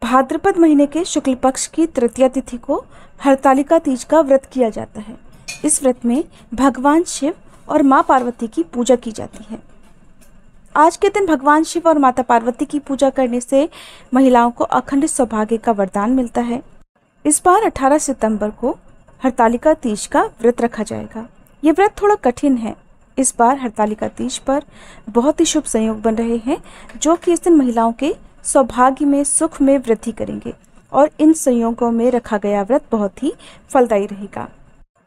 भाद्रपद महीने के शुक्ल पक्ष की तृतीया तिथि को हरतालिका तीज का व्रत किया जाता है। इस व्रत में भगवान शिव और मां पार्वती की पूजा की जाती है। आज के दिन भगवान शिव और माता पार्वती की पूजा करने से महिलाओं को अखंड सौभाग्य का वरदान मिलता है। इस बार 18 सितंबर को हरतालिका तीज का व्रत रखा जाएगा। ये व्रत थोड़ा कठिन है। इस बार हरतालिका तीज पर बहुत ही शुभ संयोग बन रहे हैं, जो कि इस दिन महिलाओं के सौभाग्य में, सुख में वृद्धि करेंगे और इन संयोगों में रखा गया व्रत बहुत ही फलदायी रहेगा।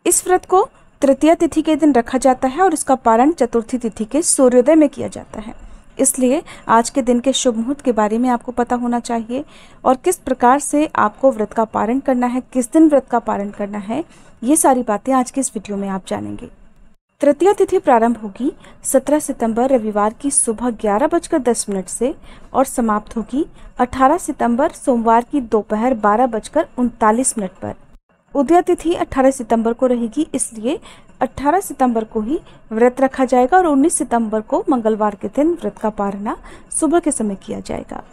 इस व्रत को तृतीया तिथि के दिन रखा जाता है और इसका पारण चतुर्थी तिथि के सूर्योदय में किया जाता है। इसलिए आज के दिन के शुभ मुहूर्त के बारे में आपको पता होना चाहिए और किस प्रकार से आपको व्रत का पारण करना है, किस दिन व्रत का पारण करना है, ये सारी बातें आज के इस वीडियो में आप जानेंगे। तृतीया तिथि प्रारंभ होगी 17 सितंबर रविवार की सुबह 11:10 से और समाप्त होगी 18 सितंबर सोमवार की दोपहर 12:39 पर। उदया तिथि 18 सितंबर को रहेगी, इसलिए 18 सितंबर को ही व्रत रखा जाएगा और 19 सितंबर को मंगलवार के दिन व्रत का पारण सुबह के समय किया जाएगा।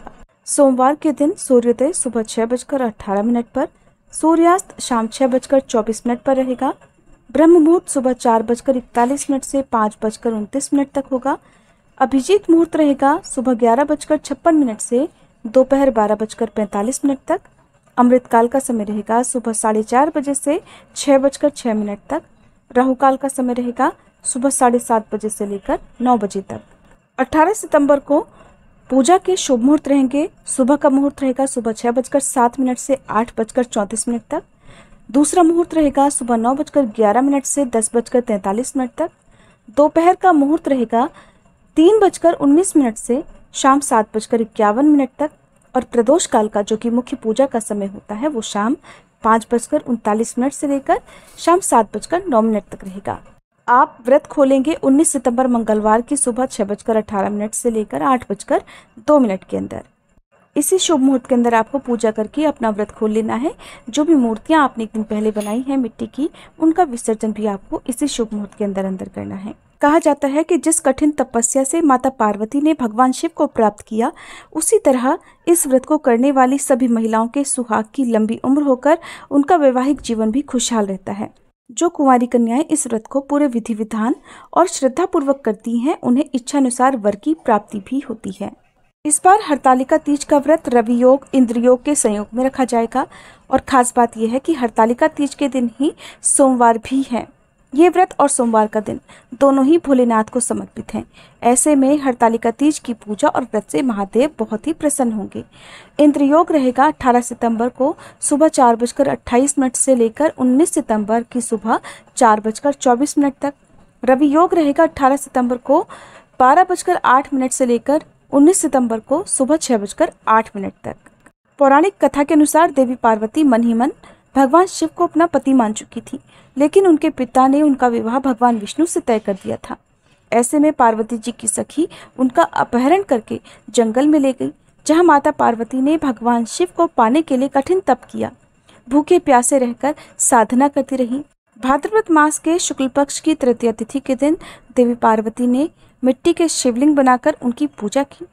सोमवार के दिन सूर्योदय सुबह 6:18 पर, सूर्यास्त शाम 6:24 पर रहेगा। ब्रह्म मुहूर्त सुबह 4:41 से 5:29 तक होगा। अभिजीत मुहूर्त रहेगा सुबह 11:56 से दोपहर 12:45 तक। अमृतकाल का समय रहेगा सुबह 4:30 बजे से 6:06 तक। राहु काल का समय रहेगा सुबह 7:30 बजे से लेकर 9 बजे तक। 18 सितंबर को पूजा के शुभ मुहूर्त रहेंगे। सुबह का मुहूर्त रहेगा सुबह 6:07 से 8:34 तक। दूसरा मुहूर्त रहेगा सुबह 9:11 से 10:43 तक। दोपहर का मुहूर्त रहेगा 3:19 से शाम 7:51 तक और प्रदोष काल का, जो कि मुख्य पूजा का समय होता है, वो शाम 5:39 से लेकर शाम 7:09 तक रहेगा। आप व्रत खोलेंगे 19 सितंबर मंगलवार की सुबह 6:18 से लेकर 8:02 के अंदर। इसी शुभ मुहूर्त के अंदर आपको पूजा करके अपना व्रत खोल लेना है। जो भी मूर्तियां आपने एक दिन पहले बनाई हैं मिट्टी की, उनका विसर्जन भी आपको इसी शुभ मुहूर्त के अंदर करना है। कहा जाता है कि जिस कठिन तपस्या से माता पार्वती ने भगवान शिव को प्राप्त किया, उसी तरह इस व्रत को करने वाली सभी महिलाओं के सुहाग की लंबी उम्र होकर उनका वैवाहिक जीवन भी खुशहाल रहता है। जो कुंवारी कन्याएं इस व्रत को पूरे विधि विधान और श्रद्धा पूर्वक करती हैं, उन्हें इच्छानुसार वर की प्राप्ति भी होती है। इस बार हरतालिका तीज का व्रत रवि योग, इंद्र योग के संयोग में रखा जाएगा और खास बात यह है कि हरतालिका तीज के दिन ही सोमवार भी है। ये व्रत और सोमवार का दिन दोनों ही भोलेनाथ को समर्पित हैं। ऐसे में हरतालिका तीज की पूजा और व्रत से महादेव बहुत ही प्रसन्न होंगे। इंद्र योग रहेगा 18 सितंबर को सुबह 4:28 से लेकर 19 सितंबर की सुबह 4:24 तक। रवि योग रहेगा 18 सितंबर को 12:08 से लेकर 19 सितंबर को सुबह 6:08 तक। पौराणिक कथा के अनुसार देवी पार्वती मन ही मन भगवान शिव को अपना पति मान चुकी थी, लेकिन उनके पिता ने उनका विवाह भगवान विष्णु से तय कर दिया था। ऐसे में पार्वती जी की सखी उनका अपहरण करके जंगल में ले गई, जहां माता पार्वती ने भगवान शिव को पाने के लिए कठिन तप किया। भूखे प्यासे रहकर साधना करती रही। भाद्रपद मास के शुक्ल पक्ष की तृतीया तिथि के दिन देवी पार्वती ने मिट्टी के शिवलिंग बनाकर उनकी पूजा की।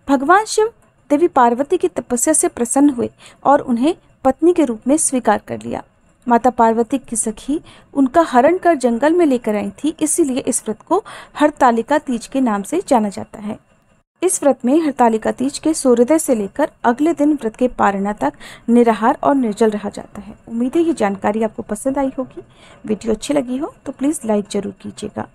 भगवान शिव देवी पार्वती की तपस्या से प्रसन्न हुए और उन्हें पत्नी के रूप में स्वीकार कर लिया। माता पार्वती की सखी उनका हरण कर जंगल में लेकर आई थी, इसीलिए इस व्रत को हरतालिका तीज के नाम से जाना जाता है। इस व्रत में हरतालिका तीज के सूर्योदय से लेकर अगले दिन व्रत के पारणा तक निराहार और निर्जल रहा जाता है। उम्मीद है ये जानकारी आपको पसंद आई होगी। वीडियो अच्छी लगी हो तो प्लीज़ लाइक जरूर कीजिएगा।